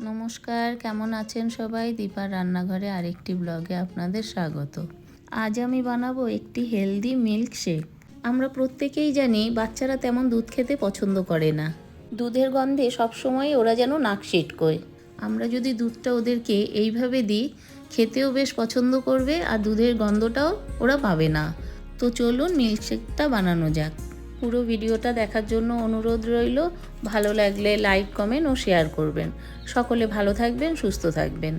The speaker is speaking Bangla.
নমস্কার, কেমন আছেন সবাই? দীপার রান্নাঘরে আরেকটি ব্লগে আপনাদের স্বাগত। আজ আমি বানাবো একটি হেলদি মিল্ক শেক। আমরা প্রত্যেকেই জানি বাচ্চারা তেমন দুধ খেতে পছন্দ করে না। দুধের গন্ধে সবসময় ওরা যেন নাক সিটকোয়। আমরা যদি দুধটা ওদেরকে এইভাবে দিই, খেতেও বেশ পছন্দ করবে আর দুধের গন্ধটাও ওরা পাবে না। তো চলুন মিল্ক শেকটা বানানো যাক। পুরো ভিডিওটা দেখার জন্য অনুরোধ রইল। ভালো লাগলে লাইক, কমেন্ট ও শেয়ার করবেন। সকলে ভালো থাকবেন, সুস্থ থাকবেন।